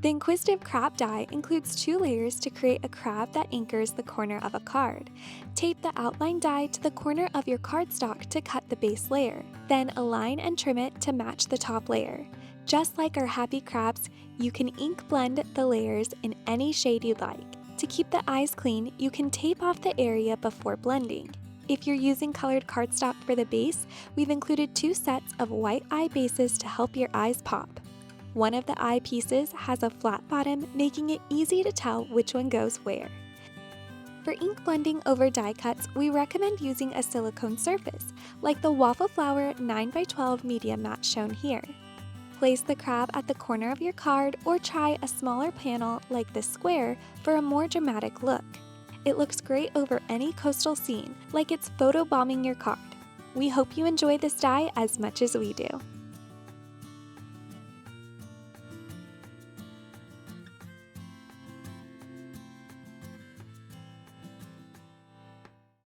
The Inquisitive Crab Die includes 2 layers to create a crab that anchors the corner of a card. Tape the outline die to the corner of your cardstock to cut the base layer. Then align and trim it to match the top layer. Just like our happy crabs, you can ink blend the layers in any shade you'd like. To keep the eyes clean, you can tape off the area before blending. If you're using colored cardstock for the base, we've included 2 sets of white eye bases to help your eyes pop. One of the eye pieces has a flat bottom, making it easy to tell which one goes where. For ink blending over die cuts, we recommend using a silicone surface, like the Waffle Flower 9x12 media mat shown here. Place the crab at the corner of your card or try a smaller panel like this square for a more dramatic look. It looks great over any coastal scene, like it's photobombing your card. We hope you enjoy this die as much as we do.